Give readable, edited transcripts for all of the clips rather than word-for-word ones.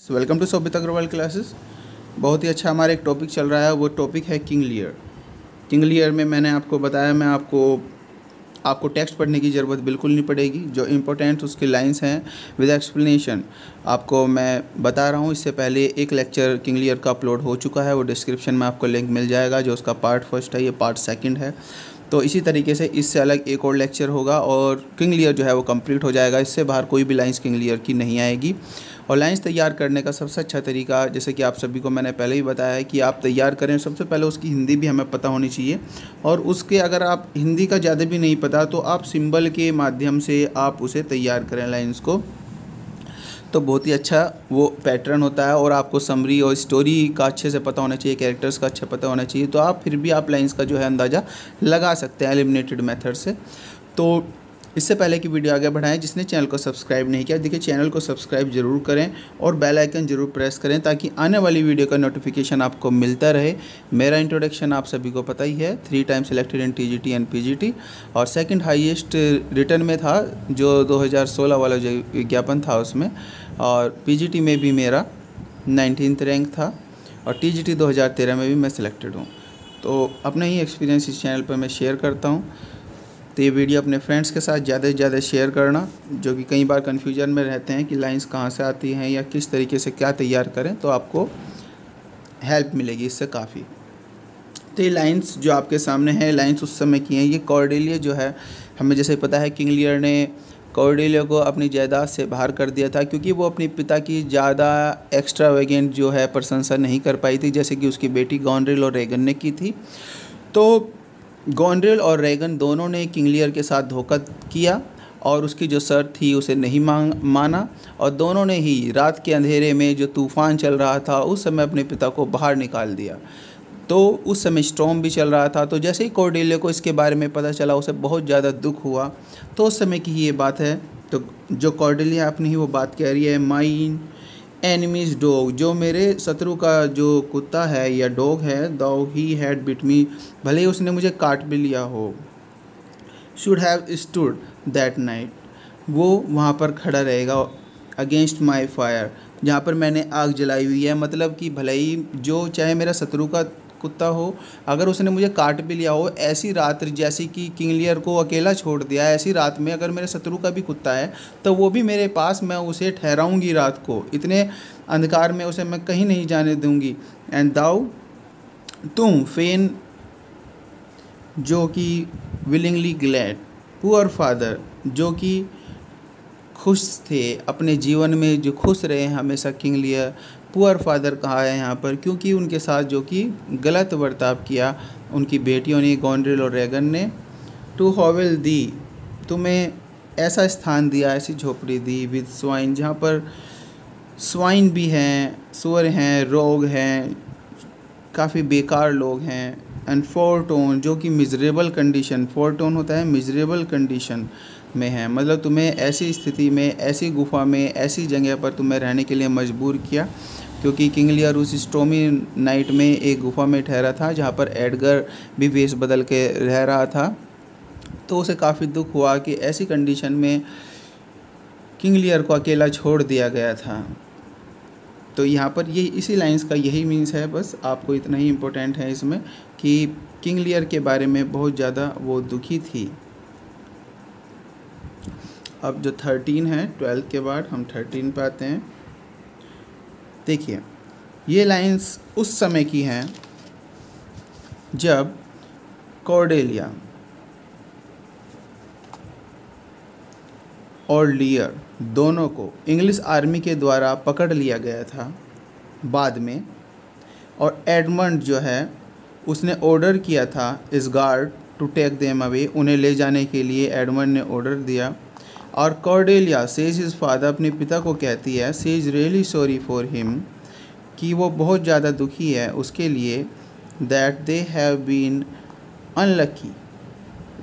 Welcome to Sobit Agrawal classes. बहुत ही अच्छा हमारा एक टॉपिक चल रहा है, वो टॉपिक है किंग लियर। किंग लियर में मैंने आपको बताया, मैं आपको टेक्स्ट पढ़ने की ज़रूरत बिल्कुल नहीं पड़ेगी। जो इम्पोर्टेंट उसकी लाइंस हैं विद एक्सप्लेनेशन आपको मैं बता रहा हूँ। इससे पहले एक लेक्चर किंग लियर का अपलोड हो चुका है, वो डिस्क्रिप्शन में आपको लिंक मिल जाएगा। जो उसका पार्ट फर्स्ट है, ये पार्ट सेकंड है। तो इसी तरीके से इससे अलग एक और लेक्चर होगा और किंग लियर जो है वो कंप्लीट हो जाएगा। इससे बाहर कोई भी लाइंस किंग लियर की नहीं आएगी। और लाइंस तैयार करने का सबसे अच्छा तरीका, जैसे कि आप सभी को मैंने पहले ही बताया है कि आप तैयार करें, सबसे पहले उसकी हिंदी भी हमें पता होनी चाहिए। और उसके अगर आप हिंदी का ज़्यादा भी नहीं पता तो आप सिंबल के माध्यम से आप उसे तैयार करें लाइंस को, तो बहुत ही अच्छा वो पैटर्न होता है। और आपको समरी और स्टोरी का अच्छे से पता होना चाहिए, कैरेक्टर्स का अच्छा पता होना चाहिए, तो आप फिर भी आप लाइंस का जो है अंदाज़ा लगा सकते हैं एलिमिनेटेड मेथड से। तो इससे पहले कि वीडियो आगे बढ़ाएं, जिसने चैनल को सब्सक्राइब नहीं किया, देखिए चैनल को सब्सक्राइब जरूर करें और बेल आइकन जरूर प्रेस करें ताकि आने वाली वीडियो का नोटिफिकेशन आपको मिलता रहे। मेरा इंट्रोडक्शन आप सभी को पता ही है, 3 time selected in TGT and PGT और सेकंड हाईएस्ट रिटर्न में था जो 2016 वाला जो विज्ञापन था उसमें। और PGT में भी मेरा 19th रैंक था और TGT 2013 में भी मैं सिलेक्टेड हूँ। तो अपना ही एक्सपीरियंस इस चैनल पर मैं शेयर करता हूँ। तो ये वीडियो अपने फ्रेंड्स के साथ ज़्यादा से ज़्यादा शेयर करना, जो कि कई बार कन्फ्यूजन में रहते हैं कि लाइंस कहाँ से आती हैं या किस तरीके से क्या तैयार करें, तो आपको हेल्प मिलेगी इससे काफ़ी। तो ये लाइंस जो आपके सामने है, लाइंस उस समय की हैं। ये कॉर्डेलिया जो है, हमें जैसे पता है किंग लियर ने कॉर्डेलिया को अपनी जायदाद से बाहर कर दिया था क्योंकि वो अपने पिता की ज़्यादा एक्स्ट्रावेगेंट जो है प्रशंसा नहीं कर पाई थी, जैसे कि उसकी बेटी गॉनरिल और रेगन ने की थी। तो गॉनरिल और रेगन दोनों ने किंग लियर के साथ धोखा किया और उसकी जो शर्त थी उसे नहीं माना, और दोनों ने ही रात के अंधेरे में जो तूफ़ान चल रहा था उस समय अपने पिता को बाहर निकाल दिया। तो उस समय स्टॉर्म भी चल रहा था। तो जैसे ही कॉर्डेलिया को इसके बारे में पता चला, उसे बहुत ज़्यादा दुख हुआ। तो उस समय की ही ये बात है। तो जो कॉर्डेलिया अपनी ही वो बात कह रही है, माइन एनिमीज डॉग, जो मेरे शत्रु का जो कुत्ता है या डॉग है, दो ही हैड बिट मी, भले ही उसने मुझे काट भी लिया हो, should have stood that night, वो वहाँ पर खड़ा रहेगा अगेंस्ट माई फायर, जहाँ पर मैंने आग जलाई हुई है। मतलब कि भले ही जो चाहे मेरा शत्रु का कुत्ता हो, अगर उसने मुझे काट भी लिया हो, ऐसी रात जैसे कि किंग लियर को अकेला छोड़ दिया, ऐसी रात में अगर मेरे शत्रु का भी कुत्ता है तो वो भी मेरे पास, मैं उसे ठहराऊंगी रात को, इतने अंधकार में उसे मैं कहीं नहीं जाने दूंगी। एंड दाउ, तुम फेन जो कि विलिंगली ग्लैड, पुअर फादर जो कि खुश थे अपने जीवन में, जो खुश रहे हैं हमेशा किंग लियर। पुअर फादर कहा है यहाँ पर क्योंकि उनके साथ जो कि गलत बर्ताव किया उनकी बेटियों ने, गॉनरिल और रेगन ने। टू हॉवेल दी, तुम्हें ऐसा स्थान दिया, ऐसी झोपड़ी दी, विद स्वाइन, जहाँ पर स्वाइन भी हैं, सुअर हैं, रोग हैं, काफ़ी बेकार लोग हैं। एंड फोरटोन, जो कि मिजरेबल कंडीशन, फोरटोन होता है मिजरेबल कंडीशन में है, मतलब तुम्हें ऐसी स्थिति में, ऐसी गुफा में, ऐसी जगह पर तुम्हें रहने के लिए मजबूर किया। क्योंकि किंग लियर उस स्टॉर्मी नाइट में एक गुफा में ठहरा था जहाँ पर एडगर भी वेश बदल के रह रहा था। तो उसे काफ़ी दुख हुआ कि ऐसी कंडीशन में किंग लियर को अकेला छोड़ दिया गया था। तो यहाँ पर ये इसी लाइंस का यही मीन्स है, बस आपको इतना ही इम्पोर्टेंट है इसमें कि किंग लियर के बारे में बहुत ज़्यादा वो दुखी थी। अब जो 13 है, 12 के बाद हम 13 पे आते हैं। देखिए ये लाइंस उस समय की हैं जब कॉर्डेलिया और लियर दोनों को इंग्लिश आर्मी के द्वारा पकड़ लिया गया था बाद में, और एडमंड जो है उसने ऑर्डर किया था इस guard to take them away, उन्हें ले जाने के लिए एडमंड ने ऑर्डर दिया। और कॉर्डेलिया सेज हिज फादर, अपने पिता को कहती है, she is really sorry for him, कि वो बहुत ज़्यादा दुखी है उसके लिए, that they have been unlucky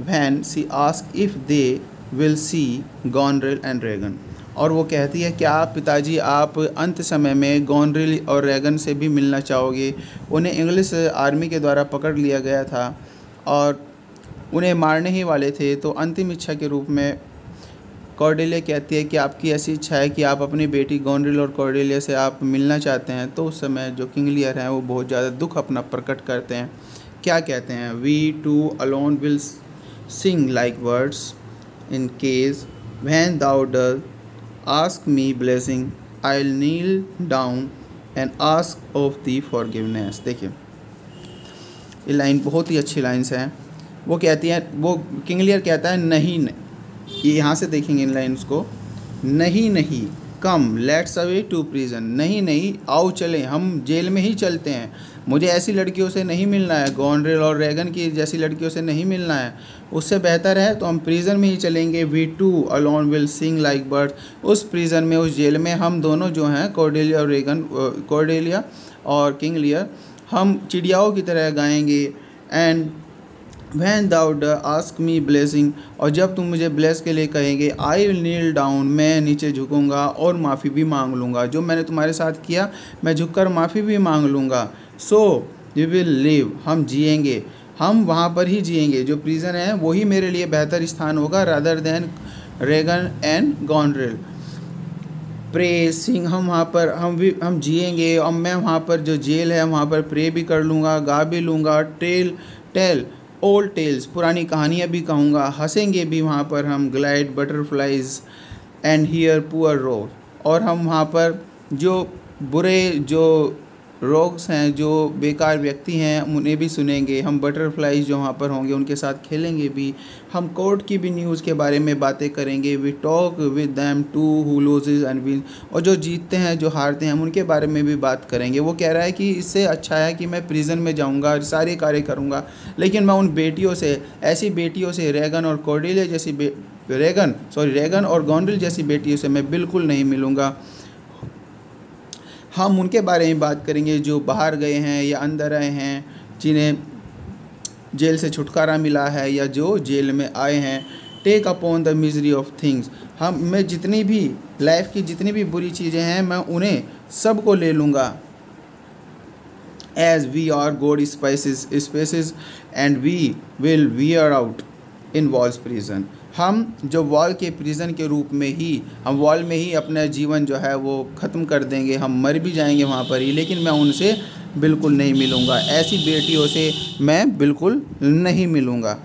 when she ask if they will see Goneril and Regan. और वो कहती है क्या पिताजी आप अंत समय में गॉनरिल और रेगन से भी मिलना चाहोगे? उन्हें इंग्लिश आर्मी के द्वारा पकड़ लिया गया था और उन्हें मारने ही वाले थे, तो अंतिम इच्छा के रूप में कॉर्डेलिया कहती है कि आपकी ऐसी इच्छा है कि आप अपनी बेटी गोनरिल और कॉर्डेलिया से आप मिलना चाहते हैं। तो उस समय जो किंग लियर हैं वो बहुत ज़्यादा दुख अपना प्रकट करते हैं। क्या कहते हैं? We two alone will sing like birds in cage when thou dost ask me blessing I will kneel down and ask of thee forgiveness. देखिए ये लाइन बहुत ही अच्छी लाइन्स हैं। वो कहती है, वो किंग लियर कहता है नहीं, ये यहाँ से देखेंगे इन लाइन्स को, नहीं नहीं come let's away to prison, नहीं नहीं आओ चलें, हम जेल में ही चलते हैं, मुझे ऐसी लड़कियों से नहीं मिलना है, गोनरिल और रेगन की जैसी लड़कियों से नहीं मिलना है, उससे बेहतर है तो हम प्रिजन में ही चलेंगे। We two alone will sing like birds, उस प्रिजन में, उस जेल में हम दोनों जो हैं कॉर्डेलिया और किंग लियर, हम चिड़ियाओं की तरह गाएंगे। And when thou ask me blessing, और जब तुम मुझे ब्लेस के लिए कहेंगे, आई विल नील डाउन, मैं नीचे झुकूंगा और माफ़ी भी मांग लूँगा, जो मैंने तुम्हारे साथ किया मैं झुककर माफ़ी भी मांग लूँगा। सो यू विल लिव, हम जिएंगे, हम वहाँ पर ही जिएंगे, जो प्रिजन है वही मेरे लिए बेहतर स्थान होगा rather than Regan and Goneril. Praying, हम वहाँ पर हम जिएंगे, और मैं वहाँ पर जो जेल है वहाँ पर प्रे भी कर लूँगा, गा भी लूँगा, टेल ओल्ड टेल्स, पुरानी कहानियाँ भी कहूँगा, हंसेंगे भी वहाँ पर हम, glide butterflies and here poor रोग, और हम वहाँ पर जो बुरे जो रोग्स हैं, जो बेकार व्यक्ति हैं, उन्हें भी सुनेंगे, हम बटरफ्लाइज जो वहाँ पर होंगे उनके साथ खेलेंगे भी, हम कोर्ट की भी न्यूज़ के बारे में बातें करेंगे। We talk with them too who loses and win, और जो जीतते हैं जो हारते हैं हम उनके बारे में भी बात करेंगे। वो कह रहा है कि इससे अच्छा है कि मैं प्रिजन में जाऊँगा, सारे कार्य करूँगा, लेकिन मैं उन बेटियों से, ऐसी बेटियों से, रेगन और कॉर्डेलिया जैसी रेगन और गोनरिल जैसी बेटियों से मैं बिल्कुल नहीं मिलूँगा। हम उनके बारे में बात करेंगे जो बाहर गए हैं या अंदर आए हैं, जिन्हें जेल से छुटकारा मिला है या जो जेल में आए हैं। Take upon the misery of things, मैं जितनी भी लाइफ की जितनी भी बुरी चीज़ें हैं मैं उन्हें सबको ले लूँगा। As we are God spies and we will wear out in walls prison, हम जो वॉल के प्रिजन के रूप में ही, हम वॉल में ही अपना जीवन जो है वो ख़त्म कर देंगे, हम मर भी जाएंगे वहाँ पर ही, लेकिन मैं उनसे बिल्कुल नहीं मिलूँगा, ऐसी बेटियों से मैं बिल्कुल नहीं मिलूँगा।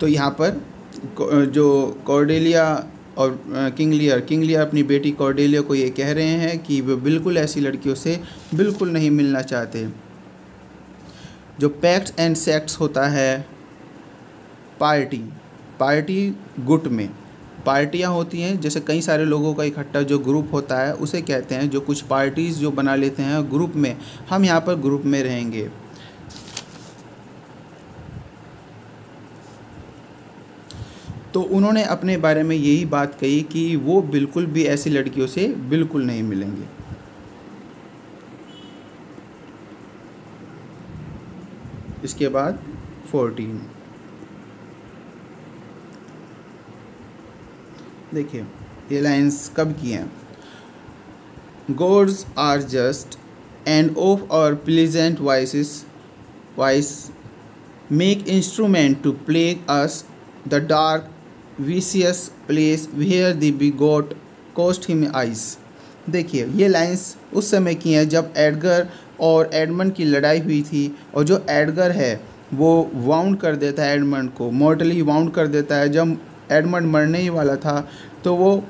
तो यहाँ पर जो कॉर्डेलिया और किंग लियर अपनी बेटी कॉर्डेलिया को ये कह रहे हैं कि वे बिल्कुल ऐसी लड़कियों से बिल्कुल नहीं मिलना चाहते। जो पैक्ट्स एंड सेक्ट्स होता है, पार्टी गुट में पार्टियां होती हैं, जैसे कई सारे लोगों का इकट्ठा जो ग्रुप होता है उसे कहते हैं, जो कुछ पार्टीज़ जो बना लेते हैं ग्रुप में, हम यहाँ पर ग्रुप में रहेंगे। तो उन्होंने अपने बारे में यही बात कही कि वो बिल्कुल भी ऐसी लड़कियों से बिल्कुल नहीं मिलेंगे। इसके बाद 14 देखिए ये लाइन्स कब की हैं। Gods are just and of our pleasant voice make instrument to plague us the dark vicious place where the begot cost him eyes. देखिए ये लाइन्स उस समय की हैं जब एडगर और एडमंड की लड़ाई हुई थी, और जो एडगर है वो वाउंड कर देता है एडमंड को, मॉर्टली वाउंड कर देता है। जब एडमंड मरने ही वाला था तो वो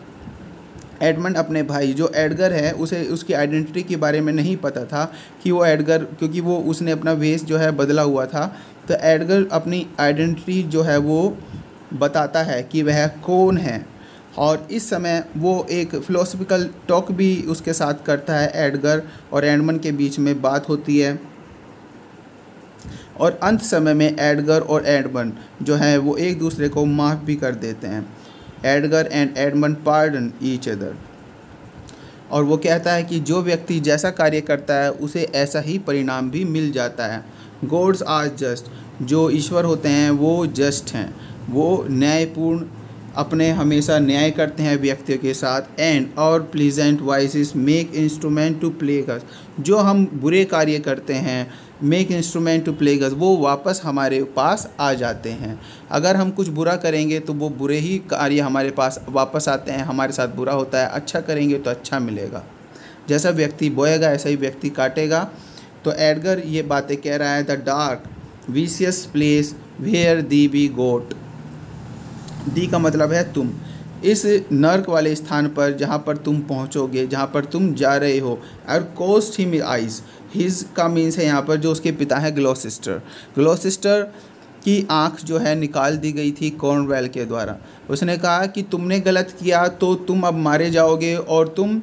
एडमंड अपने भाई जो एडगर है उसे उसकी आइडेंटिटी के बारे में नहीं पता था कि वो एडगर, क्योंकि वो उसने अपना वेश जो है बदला हुआ था, तो एडगर अपनी आइडेंटिटी जो है वो बताता है कि वह कौन है, और इस समय वो एक फ़िलोसफिकल टॉक भी उसके साथ करता है। एडगर और एडमंड के बीच में बात होती है, और अंत समय में एडगर और एडमंड जो है वो एक दूसरे को माफ़ भी कर देते हैं। Edgar and Edmund pardon each other, और वो कहता है कि जो व्यक्ति जैसा कार्य करता है उसे ऐसा ही परिणाम भी मिल जाता है। गॉड्स आर जस्ट, जो ईश्वर होते हैं वो जस्ट हैं, वो न्यायपूर्ण, अपने हमेशा न्याय करते हैं व्यक्तियों के साथ। एंड और pleasant voices make instrument to plague us, जो हम बुरे कार्य करते हैं make instrument to plague us, वो वापस हमारे पास आ जाते हैं। अगर हम कुछ बुरा करेंगे तो वो बुरे ही कार्य हमारे पास वापस आते हैं, हमारे साथ बुरा होता है। अच्छा करेंगे तो अच्छा मिलेगा। जैसा व्यक्ति बोएगा ऐसा ही व्यक्ति काटेगा। तो एडगर ये बातें कह रहा है, the dark vicious place where thee be got, thee का मतलब है तुम, इस नर्क वाले स्थान पर जहाँ पर तुम पहुँचोगे, जहाँ पर तुम जा रहे हो। और कोस्ट हिम आइज, हिज का मीन्स है यहाँ पर जो उसके पिता है ग्लॉसेस्टर। ग्लॉसेस्टर की आँख जो है निकाल दी गई थी कॉर्नवेल के द्वारा। उसने कहा कि तुमने गलत किया तो तुम अब मारे जाओगे और तुम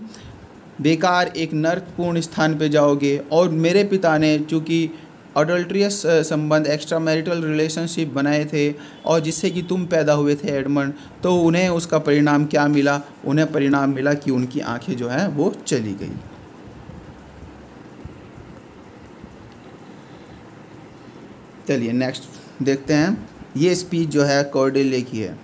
बेकार एक नर्कपूर्ण स्थान पे जाओगे। और मेरे पिता ने चूँकि अडल्ट्रियस संबंध, एक्स्ट्रा मैरिटल रिलेशनशिप बनाए थे और जिससे कि तुम पैदा हुए थे एडमंड, तो उन्हें उसका परिणाम क्या मिला? उन्हें परिणाम मिला कि उनकी आंखें जो हैं वो चली गई। चलिए नेक्स्ट देखते हैं। ये स्पीच जो है कॉर्डेलिया की है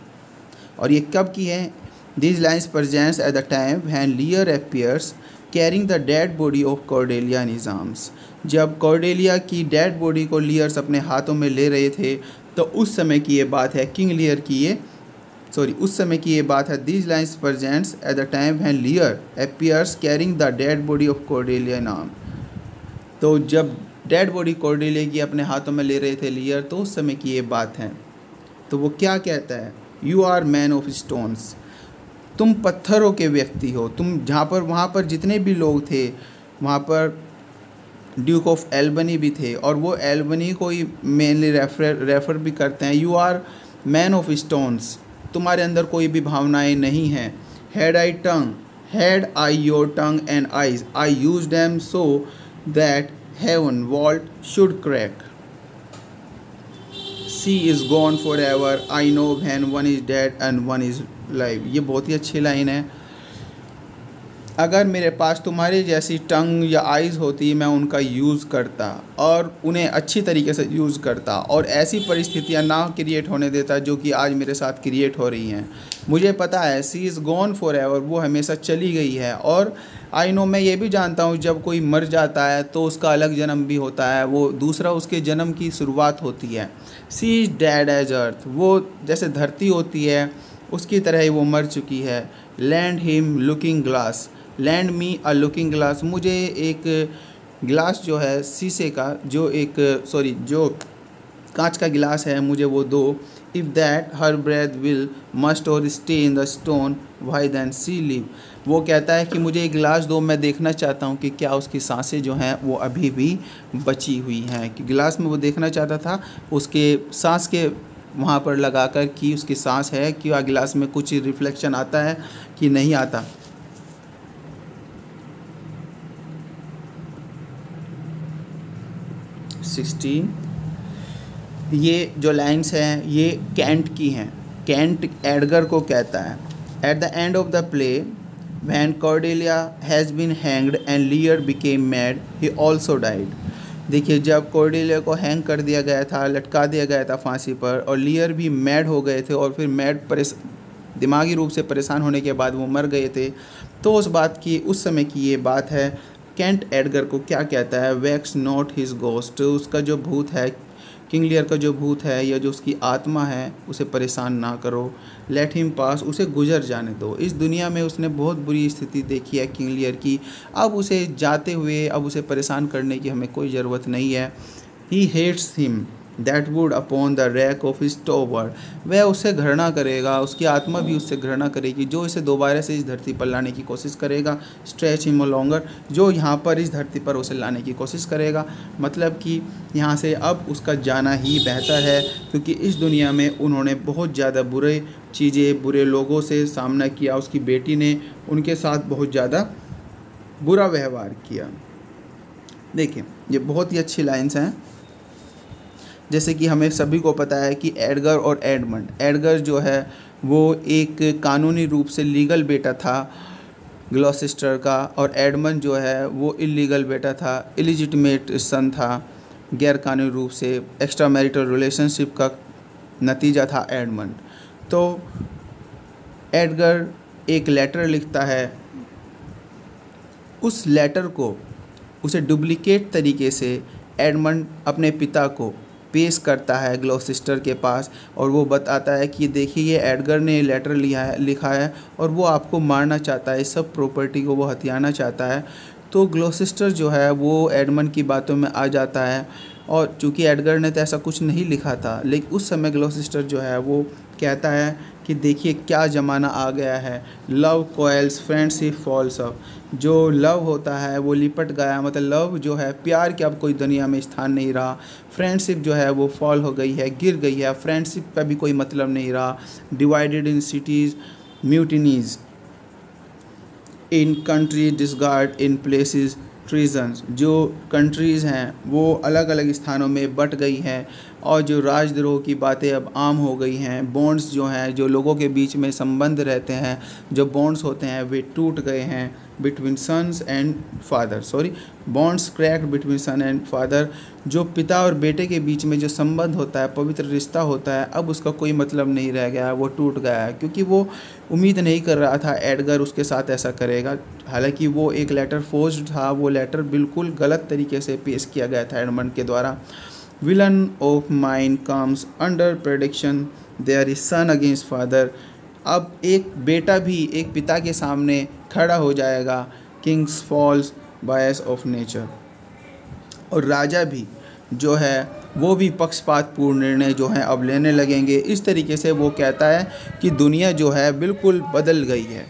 और ये कब की है? These lines presents at the time when Lear appears carrying the dead body of Cordelia in his arms। जब कॉर्डेलिया की डेड बॉडी को लियर्स अपने हाथों में ले रहे थे तो उस समय की ये बात है, किंग लियर की ये उस समय की ये बात है। These lines presents at the time when Lear appears carrying the dead body of Cordelia in arms। तो जब डेड बॉडी कॉर्डेलिया की अपने हाथों में ले रहे थे लियर, तो उस समय की ये बात है। तो वो क्या कहता है? You are man of stones, तुम पत्थरों के व्यक्ति हो। तुम जहाँ पर वहाँ पर जितने भी लोग थे, वहाँ पर ड्यूक ऑफ एल्बनी भी थे और वो एल्बनी को ही मेनली रेफर भी करते हैं। You are man of stones, तुम्हारे अंदर कोई भी भावनाएं नहीं हैं। Had I your tongue and eyes, I use them so that heaven vault should crack. She is gone for ever, I know when one is dead and one is live. ये बहुत ही अच्छी लाइन है। अगर मेरे पास तुम्हारी जैसी टंग या eyes होती, मैं उनका यूज़ करता और उन्हें अच्छी तरीके से यूज़ करता और ऐसी परिस्थितियां ना क्रिएट होने देता जो कि आज मेरे साथ क्रिएट हो रही हैं। मुझे पता है she is gone for ever, वो हमेशा चली गई है। और आई नो, मैं ये भी जानता हूँ जब कोई मर जाता है तो उसका अलग जन्म भी होता है, वो दूसरा उसके जन्म की शुरुआत होती है। सी इज़ डेड एज अर्थ, वो जैसे धरती होती है उसकी तरह ही वो मर चुकी है। Land him looking glass, land मी अ लुकिंग ग्लास, मुझे एक गिलास जो है शीशे का, जो कांच का गिलास है, मुझे वो दो। If that her breath will must or stay in the stone why then she live, वो कहता है कि मुझे एक गिलास दो, मैं देखना चाहता हूँ कि क्या उसकी सांसें जो हैं वो अभी भी बची हुई हैं। कि गिलास में वो देखना चाहता था उसके सांस के वहाँ पर लगाकर कि उसकी सांस है, कि गिलास में कुछ रिफ्लेक्शन आता है कि नहीं आता। ये जो लाइन्स हैं ये कैंट की हैं। कैंट एडगर को कहता है, at the end of the play when Cordelia has been hanged and Lear became mad he also died. देखिए, जब कॉर्डेलिया को हैंग कर दिया गया था, लटका दिया गया था फांसी पर, और लियर भी मैड हो गए थे और फिर दिमागी रूप से परेशान होने के बाद वो मर गए थे। तो उस समय की ये बात है। कैंट एडगर को क्या कहता है? वैक्स नॉट हिज गोस्ट, उसका जो भूत है, किंग लियर का जो भूत है या जो उसकी आत्मा है, उसे परेशान ना करो। लेट हिम पास, उसे गुजर जाने दो। इस दुनिया में उसने बहुत बुरी स्थिति देखी है किंग लियर की, अब उसे जाते हुए अब उसे परेशान करने की हमें कोई ज़रूरत नहीं है। He hates him that would upon the rack of his tower, वह उससे घृणा करेगा, उसकी आत्मा भी उससे घृणा करेगी जो इसे दोबारा से इस धरती पर लाने की कोशिश करेगा। स्ट्रेच हिम लॉन्गर, जो यहाँ पर इस धरती पर उसे लाने की कोशिश करेगा। मतलब कि यहाँ से अब उसका जाना ही बेहतर है, क्योंकि इस दुनिया में उन्होंने बहुत ज़्यादा बुरे चीज़ें, बुरे लोगों से सामना किया। उसकी बेटी ने उनके साथ बहुत ज़्यादा बुरा व्यवहार किया। देखिए, ये बहुत ही अच्छी लाइन्स हैं। जैसे कि हमें सभी को पता है कि एडगर और एडमंड, एडगर जो है वो एक कानूनी रूप से लीगल बेटा था ग्लॉसेस्टर का, और एडमंड जो है वो इलीगल बेटा था, इलिजिटिमेट सन था, गैर कानूनी रूप से एक्स्ट्रा मैरिटल रिलेशनशिप का नतीजा था एडमंड। तो एडगर एक लेटर लिखता है, उस लेटर को उसे डुप्लिकेट तरीके से एडमंड अपने पिता को पेश करता है ग्लॉसेस्टर के पास और वो बताता है कि देखिए ये एडगर ने लेटर लिखा है और वो आपको मारना चाहता है, सब प्रॉपर्टी को वो हथियाना चाहता है। तो ग्लॉसेस्टर जो है वो एडमंड की बातों में आ जाता है और चूँकि एडगर ने तो ऐसा कुछ नहीं लिखा था, लेकिन उस समय ग्लॉसेस्टर जो है वो कहता है कि देखिए क्या ज़माना आ गया है, love cools friendship falls up. जो लव होता है वो लिपट गया, मतलब लव जो है प्यार के अब कोई दुनिया में स्थान नहीं रहा, फ्रेंडशिप जो है वो फॉल हो गई है, गिर गई है, फ्रेंडशिप का भी कोई मतलब नहीं रहा। Divided in cities mutinies, in country discord, in places treasons. जो कंट्रीज़ हैं वो अलग अलग स्थानों में बट गई हैं और जो राजद्रोह की बातें अब आम हो गई हैं। बॉन्ड्स जो हैं, जो लोगों के बीच में संबंध रहते हैं, जो बॉन्ड्स होते हैं वे टूट गए हैं between sons and father, bonds cracked between son and father. जो पिता और बेटे के बीच में जो संबंध होता है, पवित्र रिश्ता होता है, अब उसका कोई मतलब नहीं रह गया, वो टूट गया है। क्योंकि वो उम्मीद नहीं कर रहा था एडगर उसके साथ ऐसा करेगा। हालांकि वो एक लेटर फोर्स्ड था, वो लेटर बिल्कुल गलत तरीके से पेश किया गया था एडमंड के द्वारा। Villain of mine comes under prediction, there is son against father. अब एक बेटा भी एक पिता के सामने खड़ा हो जाएगा, kings falls bias of nature. और राजा भी जो है वो भी पक्षपातपूर्ण निर्णय जो है अब लेने लगेंगे। इस तरीके से वो कहता है कि दुनिया जो है बिल्कुल बदल गई है।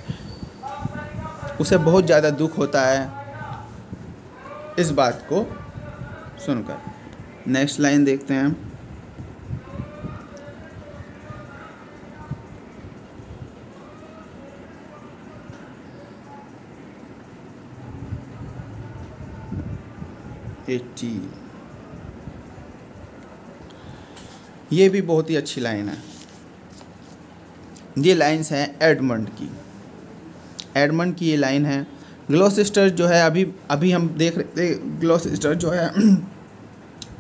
उसे बहुत ज़्यादा दुख होता है इस बात को सुनकर। नेक्स्ट लाइन देखते हैं। ये भी बहुत ही अच्छी लाइन है। ये लाइन्स हैं एडमंड की। एडमंड की ये लाइन है। ग्लॉसेस्टर जो है अभी हम देख रहे थे, ग्लॉसेस्टर जो है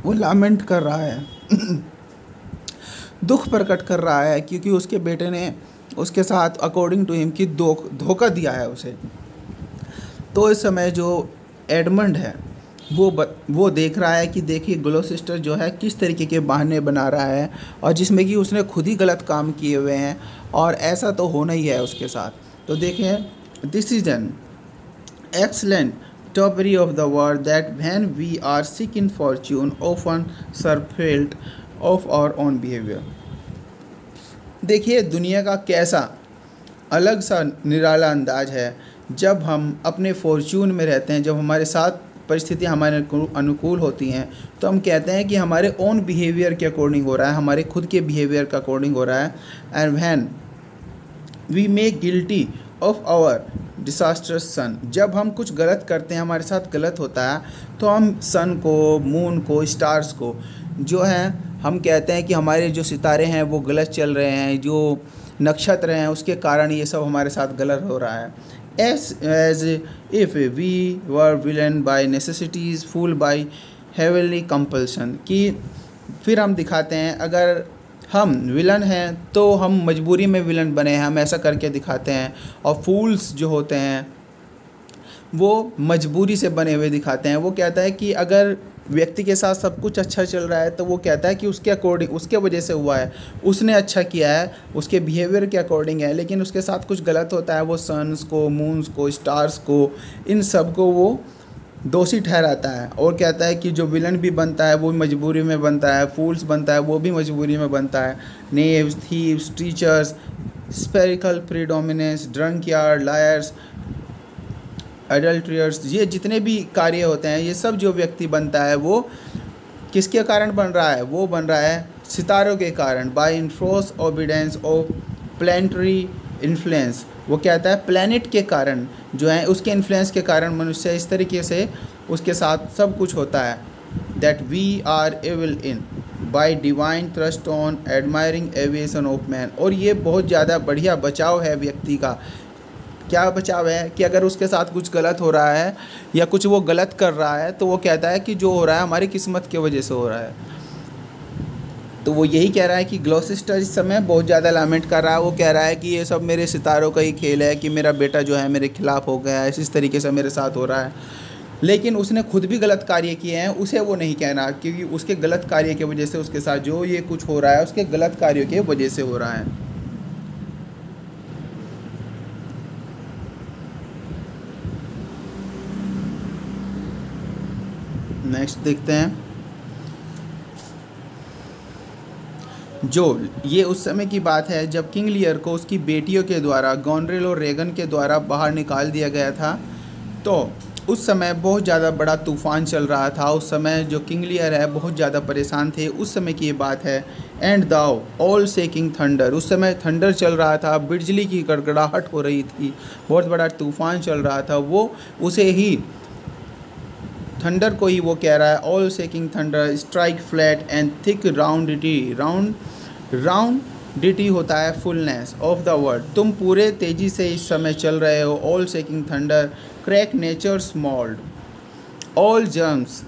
वो लामेंट कर रहा है दुख प्रकट कर रहा है क्योंकि उसके बेटे ने उसके साथ अकॉर्डिंग टू हिम की धोखा दिया है उसे। तो इस समय जो एडमंड है वो देख रहा है कि देखिए ग्लॉसेस्टर जो है किस तरीके के बहाने बना रहा है और जिसमें कि उसने खुद ही गलत काम किए हुए हैं और ऐसा तो होना ही है उसके साथ। तो देखें, this is an excellent foppery of the world that when we are sick in fortune often surfeit of our own behaviour. देखिए दुनिया का कैसा अलग सा निराला अंदाज है जब हम अपने फॉर्च्यून में रहते हैं, जब हमारे साथ परिस्थितियाँ हमारे अनुकूल होती हैं तो हम कहते हैं कि हमारे ओन बिहेवियर के अकॉर्डिंग हो रहा है, हमारे खुद के बिहेवियर का अकॉर्डिंग हो रहा है। And when we make guilty of our disasters sun, जब हम कुछ गलत करते हैं, हमारे साथ गलत होता है, तो हम सन को, मून को, स्टार्स को जो है हम कहते हैं कि हमारे जो सितारे हैं वो गलत चल रहे हैं, जो नक्षत्र हैं उसके कारण ये सब हमारे साथ गलत हो रहा है। as if we were villain by necessities, fooled by heavenly compulsion। कि फिर हम दिखाते हैं अगर हम विलन हैं तो हम मजबूरी में विलन बने हैं, हम ऐसा करके दिखाते हैं। और फूल्स जो होते हैं वो मजबूरी से बने हुए दिखाते हैं। वो कहता है कि अगर व्यक्ति के साथ सब कुछ अच्छा चल रहा है तो वो कहता है कि उसके अकॉर्डिंग, उसके वजह से हुआ है, उसने अच्छा किया है, उसके बिहेवियर के अकॉर्डिंग है। लेकिन उसके साथ कुछ गलत होता है, वो सन्स को, मून्स को, स्टार्स को, इन सब को वो दोषी ठहराता है और कहता है कि जो विलन भी बनता है वो भी मजबूरी में बनता है, फूल्स बनता है वो भी मजबूरी में बनता है। Knaves, thieves, teachers, spherical predominance, drunkards, liars, adulterers, ये जितने भी कार्य होते हैं, ये सब जो व्यक्ति बनता है वो किसके कारण बन रहा है? वो बन रहा है सितारों के कारण। By enforce obedience of planetary influence. वो कहता है प्लैनेट के कारण जो है, उसके इन्फ्लुएंस के कारण मनुष्य इस तरीके से उसके साथ सब कुछ होता है। That we are evil in by divine thrust on admiring aviation of man. और ये बहुत ज़्यादा बढ़िया बचाव है व्यक्ति का। क्या बचाव है कि अगर उसके साथ कुछ गलत हो रहा है या कुछ वो गलत कर रहा है तो वो कहता है कि जो हो रहा है हमारी किस्मत की वजह से हो रहा है। तो वो यही कह रहा है कि ग्लॉसेस्टर इस समय बहुत ज़्यादा लामेंट कर रहा है। वो कह रहा है कि ये सब मेरे सितारों का ही खेल है कि मेरा बेटा जो है मेरे खिलाफ़ हो गया है, इस तरीके से मेरे साथ हो रहा है। लेकिन उसने खुद भी गलत कार्य किए हैं, उसे वो नहीं कहना, क्योंकि उसके गलत कार्य की वजह से उसके साथ जो ये कुछ हो रहा है उसके गलत कार्यों की वजह से हो रहा है। नेक्स्ट देखते हैं। जो ये उस समय की बात है जब किंग लियर को उसकी बेटियों के द्वारा गॉनरिल और रेगन के द्वारा बाहर निकाल दिया गया था। तो उस समय बहुत ज़्यादा बड़ा तूफ़ान चल रहा था। उस समय जो किंग लियर है बहुत ज़्यादा परेशान थे। उस समय की ये बात है। And thou all shaking thunder, उस समय थंडर चल रहा था, बिजली की गड़गड़ाहट हो रही थी, बहुत बड़ा तूफ़ान चल रहा था। वो उसे ही थंडर को ही वो कह रहा है, all shaking thunder strike flat and thick rotundity होता है फुलनेस ऑफ द वर्ड। तुम पूरे तेज़ी से इस समय चल रहे हो। All shaking thunder crack nature's mould all germs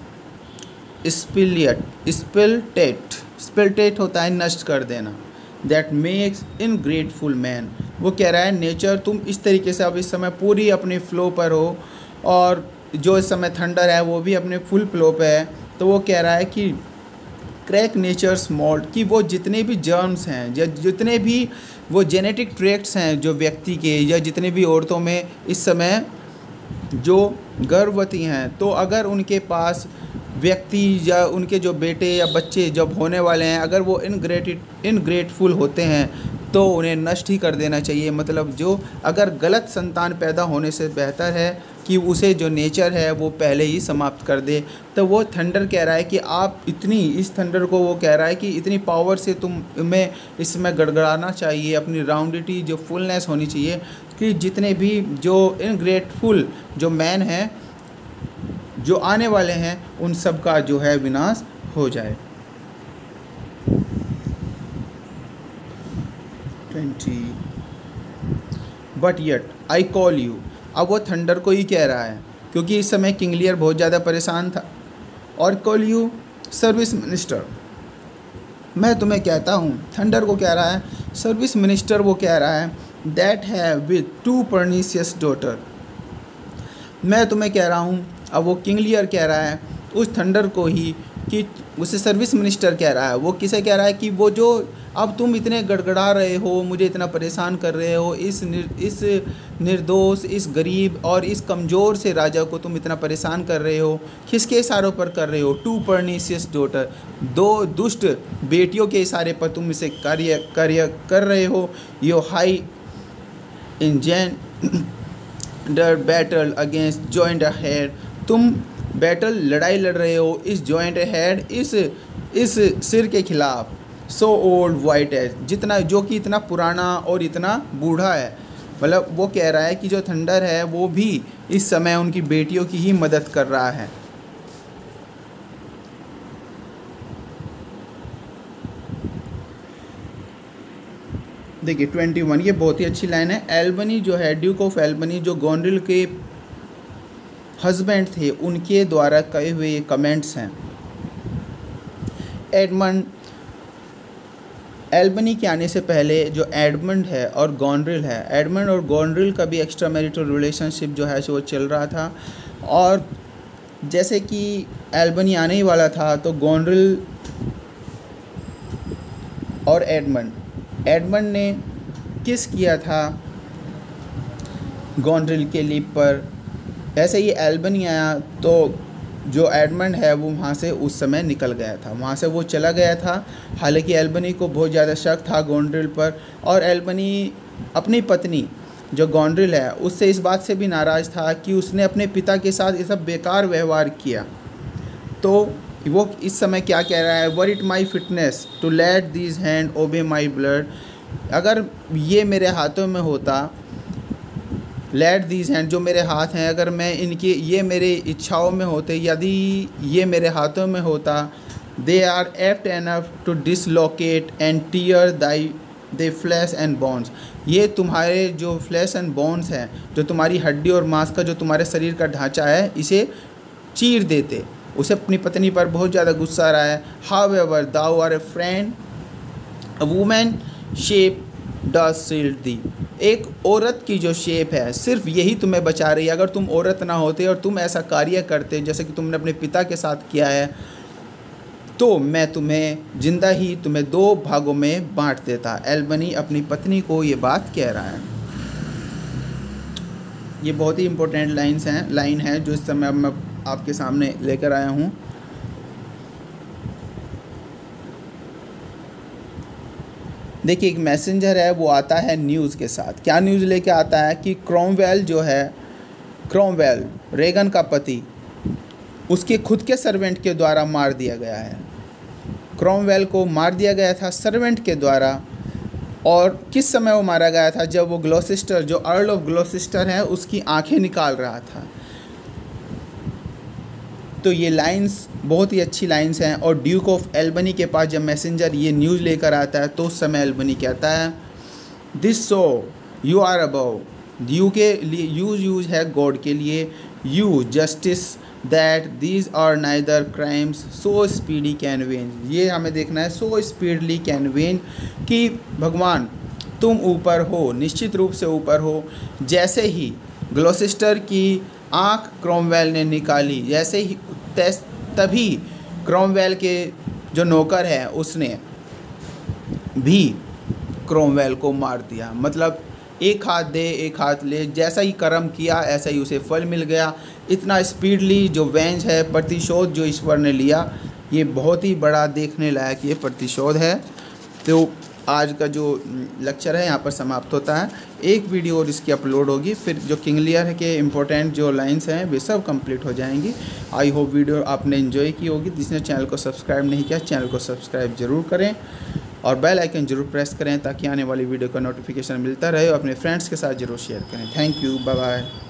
spilt होता है नष्ट कर देना। दैट मेक्स इनग्रेटफुल मैन, वो कह रहा है नेचर तुम इस तरीके से अब इस समय पूरी अपने फ्लो पर हो, और जो इस समय थंडर है वो भी अपने फुल फ्लो पे है। तो वो कह रहा है कि क्रैक नेचर्स मोल्ड, कि वो जितने भी जर्म्स हैं या जितने भी वो जेनेटिक ट्रैक्ट्स हैं जो व्यक्ति के या जितने भी औरतों में इस समय जो गर्भवती हैं, तो अगर उनके पास व्यक्ति या उनके जो बेटे या बच्चे जब होने वाले हैं अगर वो इनग्रेटफुल होते हैं तो उन्हें नष्ट ही कर देना चाहिए। मतलब जो अगर गलत संतान पैदा होने से बेहतर है कि उसे जो नेचर है वो पहले ही समाप्त कर दे। तो वो थंडर कह रहा है कि आप इतनी, इस थंडर को वो कह रहा है कि इतनी पावर से तुम्हें इसमें गड़गड़ाना चाहिए, अपनी राउंडिटी जो फुलनेस होनी चाहिए कि जितने भी जो इनग्रेटफुल जो मैन हैं जो आने वाले हैं उन सब का जो है विनाश हो जाए। 20 but yet I call you, अब वो थंडर को ही कह रहा है क्योंकि इस समय किंग लियर बहुत ज़्यादा परेशान था। और कॉल यू सर्विस मिनिस्टर, मैं तुम्हें कहता हूँ, थंडर को कह रहा है। सर्विस मिनिस्टर वो कह रहा है that have with 2 pernicious daughter, मैं तुम्हें कह रहा हूँ। अब वो किंग लियर कह रहा है उस थंडर को ही कि उसे सर्विस मिनिस्टर कह रहा है। वो किसे कह रहा है कि वो जो अब तुम इतने गड़गड़ा रहे हो, मुझे इतना परेशान कर रहे हो, इस निर्दोष, इस गरीब और इस कमज़ोर से राजा को तुम इतना परेशान कर रहे हो, किसके इशारों पर कर रहे हो? 2 परनीशियस डॉटर, 2 दुष्ट बेटियों के इशारे पर तुम इसे कार्य कर रहे हो। Yon high engender battle against joint head, तुम बैटल लड़ाई लड़ रहे हो इस जॉइंट हेड, इस सिर के खिलाफ। सो ओल्ड वाइट एज, जितना जो कि इतना पुराना और इतना बूढ़ा है। मतलब वो कह रहा है कि जो थंडर है वो भी इस समय उनकी बेटियों की ही मदद कर रहा है। देखिए 21, ये बहुत ही अच्छी लाइन है। एल्बनी जो है, ड्यूक ऑफ एल्बनी जो गॉनरिल के हस्बैंड थे, उनके द्वारा कहे हुए ये कमेंट्स हैं। एडमंड, एल्बनी के आने से पहले जो एडमंड है और गॉनरिल है, एडमंड और गॉनरिल का भी एक्स्ट्रा मैरिटल रिलेशनशिप जो है वो चल रहा था। और जैसे कि एल्बनी आने ही वाला था तो गॉनरिल और एडमंड ने किस किया था गॉनरिल के लिप पर। ऐसे ही एल्बनी आया तो जो एडमंड है वो वहाँ से उस समय निकल गया था, वहाँ से वो चला गया था। हालांकि एल्बनी को बहुत ज़्यादा शक था गॉनरिल पर, और एल्बनी अपनी पत्नी जो गॉनरिल है उससे इस बात से भी नाराज़ था कि उसने अपने पिता के साथ ये सब बेकार व्यवहार किया। तो वो इस समय क्या कह रहा है, were it my fitness to let these hand obey my blood, अगर ये मेरे हाथों में होता, लेट दीज हैंड जो मेरे हाथ हैं, अगर मैं इनकी ये मेरे इच्छाओं में होते, यदि ये मेरे हाथों में होता, they are apt enough to dislocate and tear they flash and bones, ये तुम्हारे जो फ्लैश एंड बोन्स हैं, जो तुम्हारी हड्डी और मांस का जो तुम्हारे शरीर का ढांचा है, इसे चीर देते। उसे अपनी पत्नी पर बहुत ज़्यादा गुस्सा आ रहा है। However thou are a friend, a woman shape does shield thee. एक औरत की जो शेप है सिर्फ यही तुम्हें बचा रही है। अगर तुम औरत ना होते और तुम ऐसा कार्य करते जैसे कि तुमने अपने पिता के साथ किया है, तो मैं तुम्हें जिंदा ही तुम्हें 2 भागों में बांट देता। एल्बनी अपनी पत्नी को ये बात कह रहा है। ये बहुत ही इम्पोर्टेंट लाइन है जो इस समय मैं आपके सामने लेकर आया हूँ। देखिए, एक मैसेंजर है, वो आता है न्यूज़ के साथ। क्या न्यूज़ लेके आता है कि क्रॉमवेल जो है, क्रॉमवेल रेगन का पति, उसके खुद के सर्वेंट के द्वारा मार दिया गया है। क्रॉमवेल को मार दिया गया था सर्वेंट के द्वारा। और किस समय वो मारा गया था? जब वो ग्लॉसेस्टर, जो अर्ल ऑफ ग्लॉसेस्टर है, उसकी आंखें निकाल रहा था। तो ये लाइंस बहुत ही अच्छी लाइंस हैं। और ड्यूक ऑफ एल्बनी के पास जब मैसेंजर ये न्यूज़ लेकर आता है तो उस समय एल्बनी कहता है, this so you are above. You के लिए यूज है गॉड के लिए। You justice that these are neither crimes so speedy can venge. ये हमें देखना है, सो स्पीडली कैन वेंज, कि भगवान तुम ऊपर हो, निश्चित रूप से ऊपर हो। जैसे ही ग्लॉसेस्टर की आँख क्रॉमवेल ने निकाली, जैसे ही तभी क्रॉमवेल के जो नौकर है उसने भी क्रॉमवेल को मार दिया। मतलब एक हाथ दे एक हाथ ले, जैसा ही कर्म किया ऐसा ही उसे फल मिल गया। इतना स्पीडली जो वेंज है, प्रतिशोध जो ईश्वर ने लिया, ये बहुत ही बड़ा देखने लायक ये प्रतिशोध है। तो आज का जो लेक्चर है यहाँ पर समाप्त होता है। एक वीडियो और इसकी अपलोड होगी, फिर जो किंग लियर के इम्पोर्टेंट जो लाइंस हैं वे सब कंप्लीट हो जाएंगी। आई होप वीडियो आपने एंजॉय की होगी। जिसने चैनल को सब्सक्राइब नहीं किया, चैनल को सब्सक्राइब जरूर करें और बेल आइकन जरूर प्रेस करें ताकि आने वाली वीडियो का नोटिफिकेशन मिलता रहे। और अपने फ्रेंड्स के साथ जरूर शेयर करें। Thank you, bye bye.